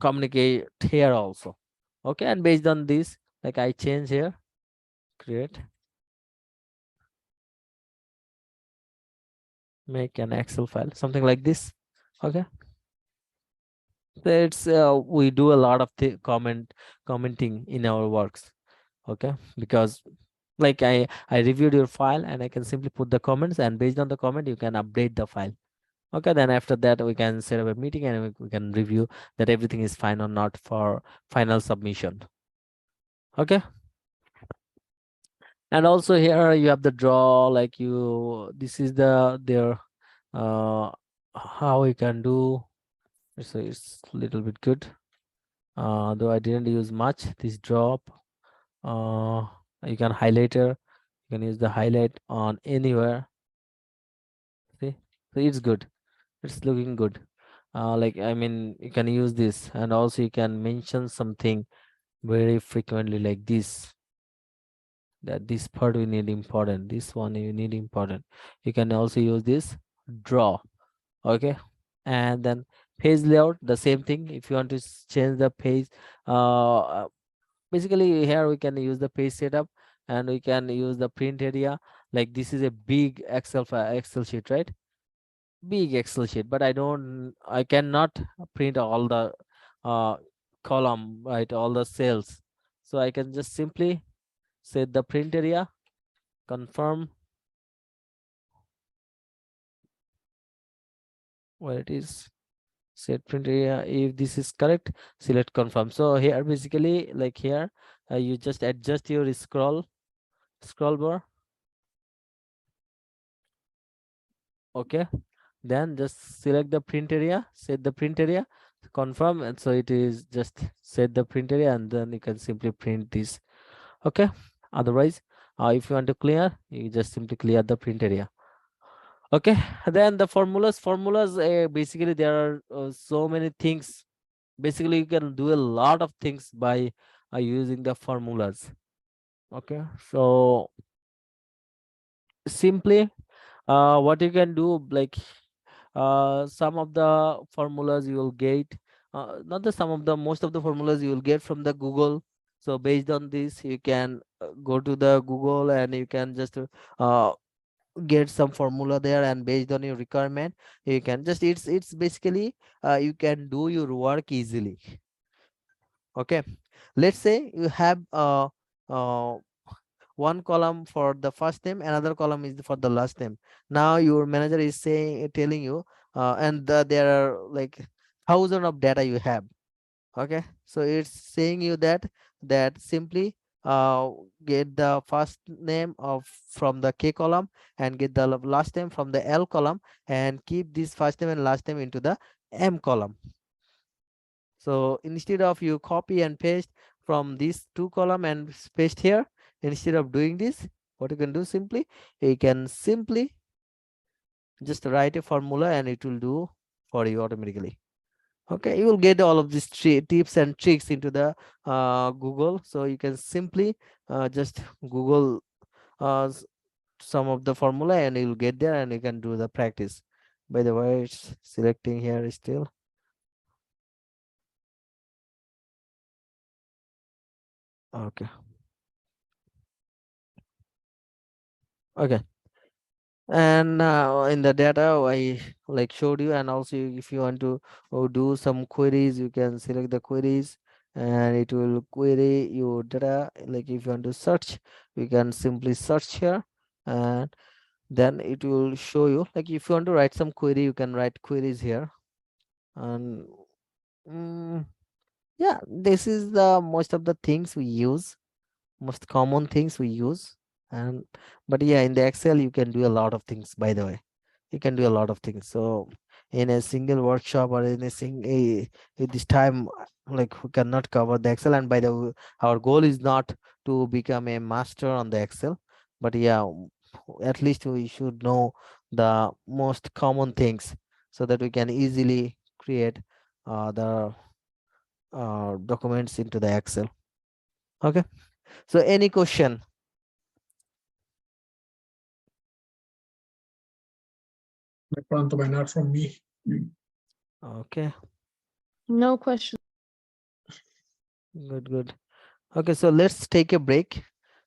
communicate here also. Okay, and based on this, like I change here, create, make an Excel file, something like this. Okay, so it's we do a lot of commenting in our works. Okay, because like I reviewed your file and I can simply put the comments, and based on the comment you can update the file. Okay, then after that we can set up a meeting and we can review that everything is fine or not for final submission. Okay, and also here you have the draw, like this is their uh how we can do. So it's a little bit good, though I didn't use much this drop. You can highlighter, you can use the highlight on anywhere. See, so it's good, it's looking good. Like I mean you can use this, and also you can mention something very frequently like this, that this part we need important, this one you need important. You can also use this draw. Okay, and then page layout, the same thing. If you want to change the page, uh basically here we can use the page setup, and we can use the print area. Like this is a big excel file, excel sheet, right? Big Excel sheet, but I cannot print all the uh column, right, all the cells. So I can just simply set the print area, confirm where it is, set print area. If this is correct, select confirm. So here basically, like here, you just adjust your scroll bar. Okay, then just select the print area, set the print area, confirm, and so it is just set the print area, and then you can simply print this. Okay, otherwise if you want to clear, you just simply clear the print area. Okay, then the formulas, basically there are so many things. Basically you can do a lot of things by using the formulas. Okay, so simply what you can do, like some of the formulas you will get, not the some of the, most of the formulas you will get from the Google. So based on this you can go to the Google and you can just get some formula there, and based on your requirement you can just, it's basically you can do your work easily. Okay, let's say you have uh, one column for the first name, another column is for the last name. Now your manager is saying, telling you, and there are like thousands of data you have. Okay, so it's saying you that simply uh get the first name of from the K column and get the last name from the L column, and keep this first name and last name into the M column. So instead of you copy and paste from these two column and paste here, instead of doing this, what you can do, simply you can simply just write a formula and it will do for you automatically. Okay, you will get all of these tips and tricks into the Google. So you can simply just Google some of the formula and you'll get there and you can do the practice. By the way, it's selecting here still. Okay, okay, and in the data I like showed you, and also if you want to do some queries, you can select the queries and it will query your data. Like if you want to search, you can simply search here, and then it will show you. Like if you want to write some query, you can write queries here. And yeah, this is the most of the things we use, most common things we use. And but yeah, in the Excel you can do a lot of things, by the way. You can do a lot of things. So in a single workshop or in a single this time, like we cannot cover the Excel. And by the way, our goal is not to become a master on the Excel, but yeah, at least we should know the most common things so that we can easily create the documents into the Excel. Okay, so any question? Pronto, by not from me. Okay. No question. Good, good. Okay, so let's take a break.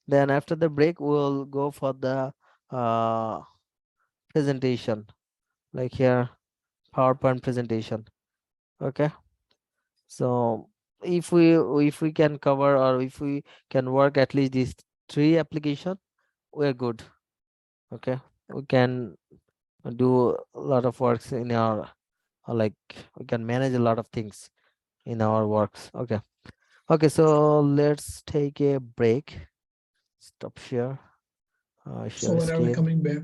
Then after the break, we'll go for the uh, presentation. Like here, PowerPoint presentation. Okay. So if we can cover, or if we can work at least these three application, we're good. Okay. We can do a lot of works in our, like, we can manage a lot of things in our works. Okay. Okay, so let's take a break. Stop share. So Share when are we screen. coming back?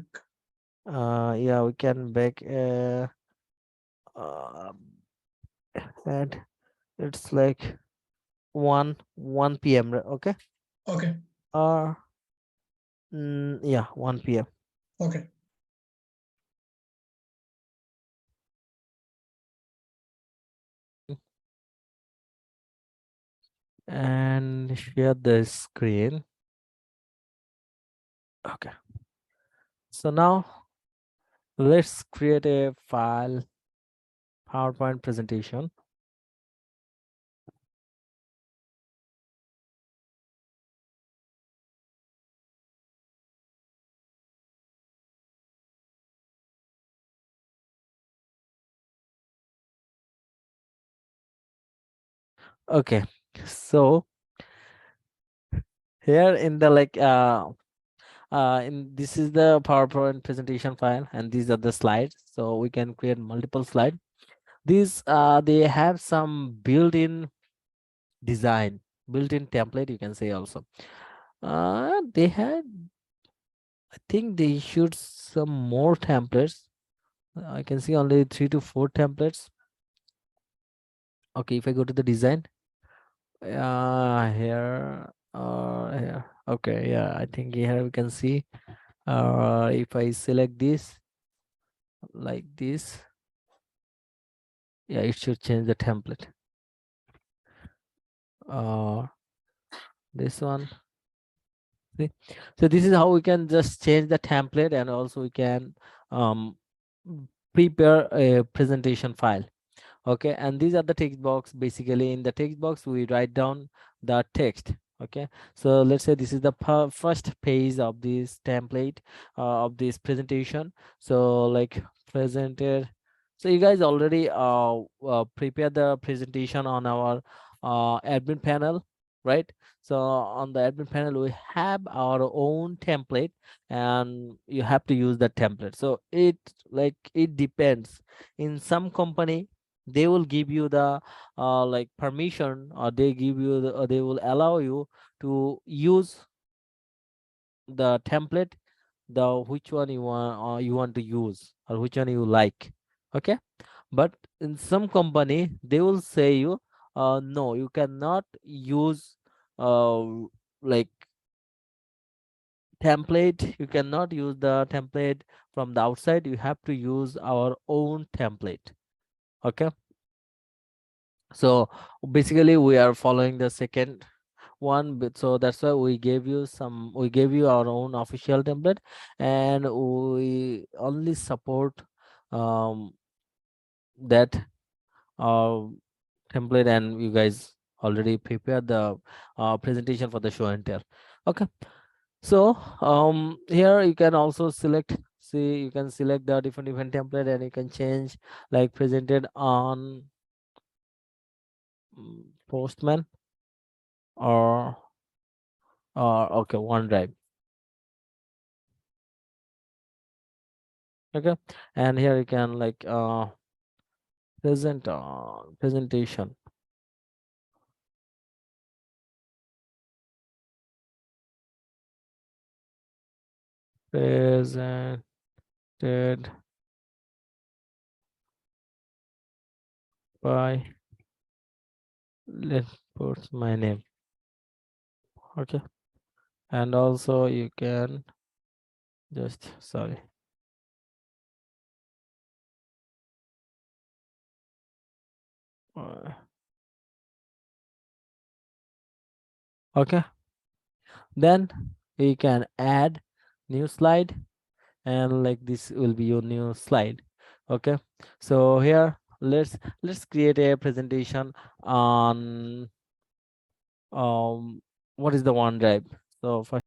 Yeah, we can back uh and it's like 1 p.m. Okay. Okay, uh yeah, 1 p.m. okay. And share the screen. Okay, so now let's create a file, PowerPoint presentation. Okay, so here in the, like, in this is the PowerPoint presentation file, and these are the slides, so we can create multiple slides. These they have some built-in design, built-in template, you can say also. They had, I think they issued some more templates. I can see only 3 to 4 templates. Okay, if I go to the design, here, okay, yeah, I think here we can see, if I select this like this, yeah, it should change the template. uh this one, see, so this is how we can just change the template, and also we can um prepare a presentation file. Okay, and these are the text box. Basically in the text box we write down the text. Okay, so let's say this is the first page of this template, of this presentation. So like presented, so you guys already prepared the presentation on our admin panel, right? So on the admin panel we have our own template, and you have to use the template. So it, like, it depends. In some company they will give you the like permission, or they give you the, or they will allow you to use the template, the which one you want to use, or which one you like. Okay, but in some company they will say you, no, you cannot use uh like template, you cannot use the template from the outside, you have to use our own template. Okay, so basically we are following the second one bit, so that's why we gave you our own official template, and we only support um that uh template, and you guys already prepared the presentation for the show and tell. Okay, so here you can also select, see, you can select the different template, and you can change, like presented on Postman, or okay, OneDrive. Okay, and here you can, like, presentation, presented, by, let's put my name. Okay, and also you can just, sorry, uh, okay, then you can add new slide, and like this will be your new slide. Okay, so here let's create a presentation on what is the OneDrive? So first